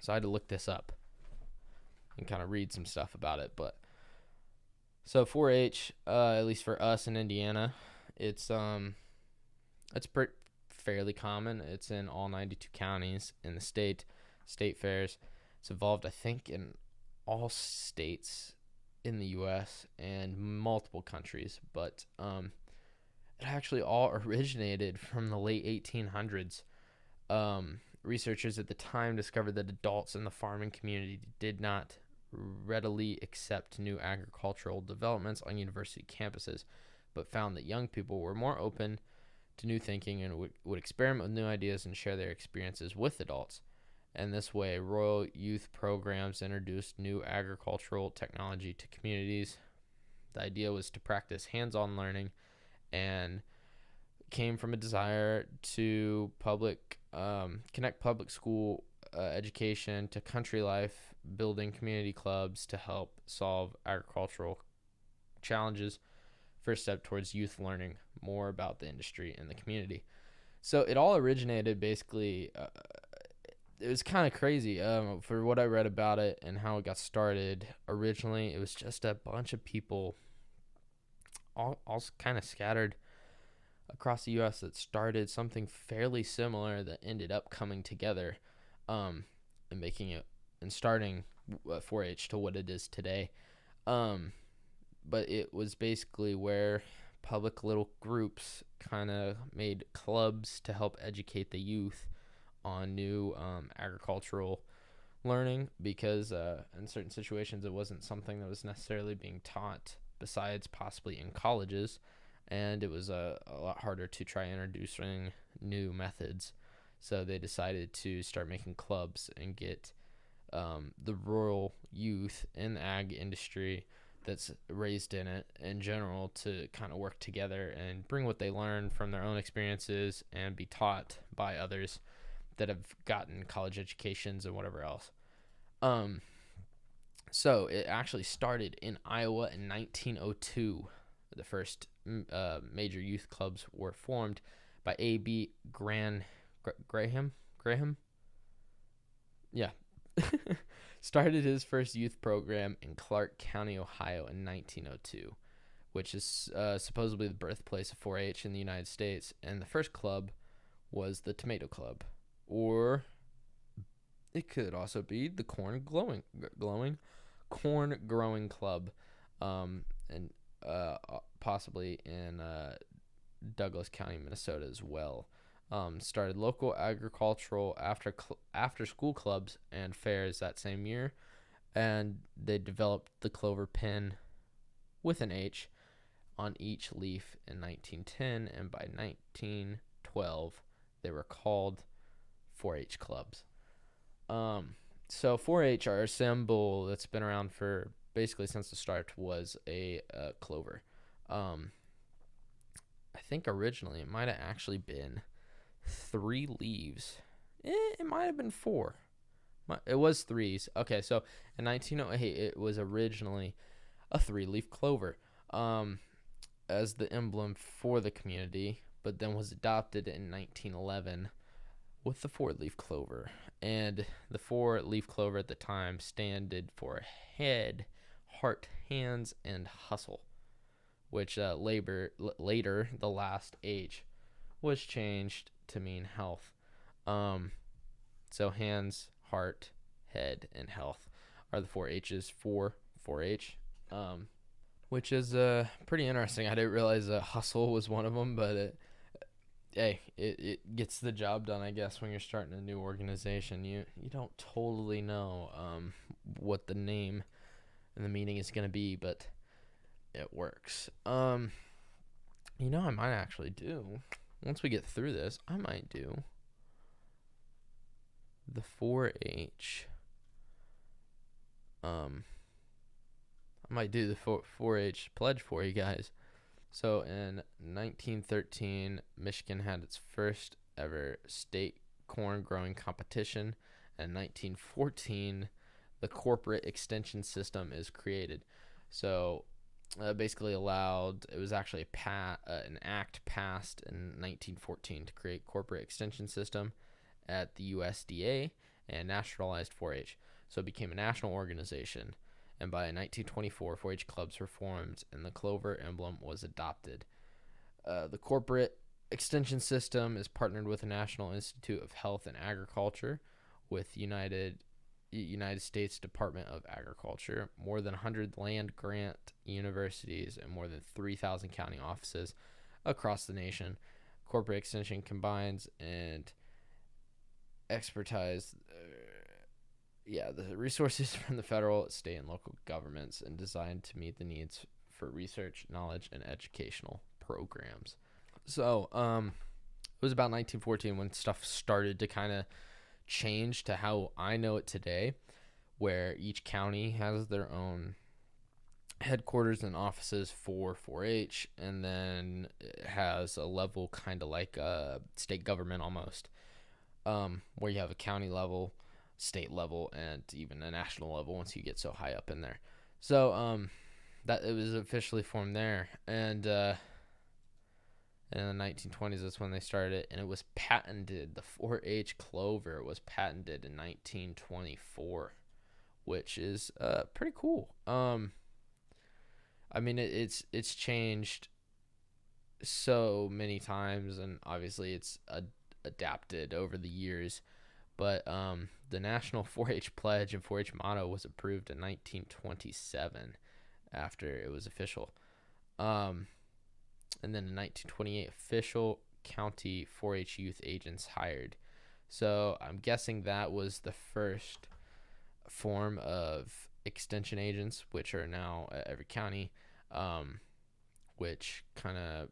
So I had to look this up and kind of read some stuff about it. But so 4-H, at least for us in Indiana, it's fairly common. It's in all 92 counties in the state fairs. It's involved, I think, in all states in the U.S. and multiple countries, but it actually all originated from the late 1800s. Researchers at the time discovered that adults in the farming community did not readily accept new agricultural developments on university campuses, but found that young people were more open to new thinking and would experiment with new ideas and share their experiences with adults. And this way, Royal Youth programs introduced new agricultural technology to communities. The idea was to practice hands-on learning and came from a desire to connect public school education to country life, building community clubs to help solve agricultural challenges. First step towards youth learning more about the industry and the community. So it all originated basically, it was kind of crazy for what I read about it and how it got started. Originally, it was just a bunch of people all kind of scattered across the U.S. that started something fairly similar that ended up coming together and making it and starting 4-H to what it is today. But it was basically where public little groups kind of made clubs to help educate the youth on new agricultural learning, because in certain situations it wasn't something that was necessarily being taught besides possibly in colleges, and it was a lot harder to try introducing new methods. So they decided to start making clubs and get the rural youth in the ag industry that's raised in it in general to kind of work together and bring what they learn from their own experiences and be taught by others that have gotten college educations and whatever else. So it actually started in Iowa in 1902. The first major youth clubs were formed by A.B. Graham. Yeah. Started his first youth program in Clark County, Ohio in 1902, which is supposedly the birthplace of 4-H in the United States. And the first club was the Tomato Club, or it could also be the Corn Growing Club, and possibly in Douglas County, Minnesota as well. Started local agricultural after school clubs and fairs that same year, and they developed the clover pin with an H on each leaf in 1910, and by 1912 they were called 4-H clubs. So 4-H, our symbol that's been around for basically since the start, was a clover. I think originally it might have actually been 3 leaves. It might have been 4. It was 3s. Okay, so in 1908 it was originally a 3-leaf clover as the emblem for the community, but then was adopted in 1911 with the 4-leaf clover. And the 4-leaf clover at the time stood for head, heart, hands, and hustle, which later the last H was changed to mean health. So hands, heart, head, and health are the 4 H's for 4-H, which is pretty interesting. I didn't realize hustle was one of them, but it gets the job done, I guess, when you're starting a new organization. You don't totally know what the name and the meaning is going to be, but it works. I might actually do, once we get through this, I might do the 4-H. I might do the 4-H pledge for you guys. So in 1913, Michigan had its first ever state corn growing competition. And in 1914, the corporate extension system is created. So basically allowed, it was actually an act passed in 1914 to create corporate extension system at the USDA, and nationalized 4-H. So it became a national organization. And by 1924, 4-H clubs were formed, and the clover emblem was adopted. The corporate extension system is partnered with the National Institute of Health and Agriculture, with United States Department of Agriculture, more than 100 land grant universities, and more than 3,000 county offices across the nation. Corporate extension combines and expertise the resources from the federal, state, and local governments, and designed to meet the needs for research, knowledge, and educational programs. So it was about 1914 when stuff started to kind of change to how I know it today, where each county has their own headquarters and offices for 4-H, and then it has a level kind of like a state government almost, where you have a county level, state level, and even a national level once you get so high up in there. So that it was officially formed there, and in the 1920s that's when they started it, and it was patented. The 4-H clover was patented in 1924, which is pretty cool. I mean, it's changed so many times, and obviously it's adapted over the years. But the National 4-H Pledge and 4-H motto was approved in 1927 after it was official. And then in 1928, official county 4-H youth agents hired. So I'm guessing that was the first form of extension agents, which are now at every county, which kind of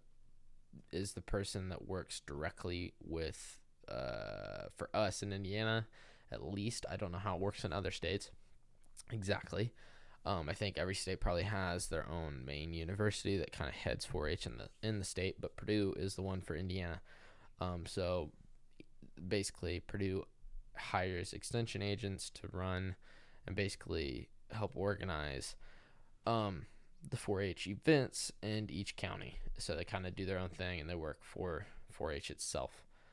is the person that works directly with, for us in Indiana, at least. I don't know how it works in other states exactly. I think every state probably has their own main university that kind of heads 4-H in the state, but Purdue is the one for Indiana. So basically, Purdue hires extension agents to run and basically help organize the 4-H events in each county. So they kind of do their own thing, and they work for 4-H itself.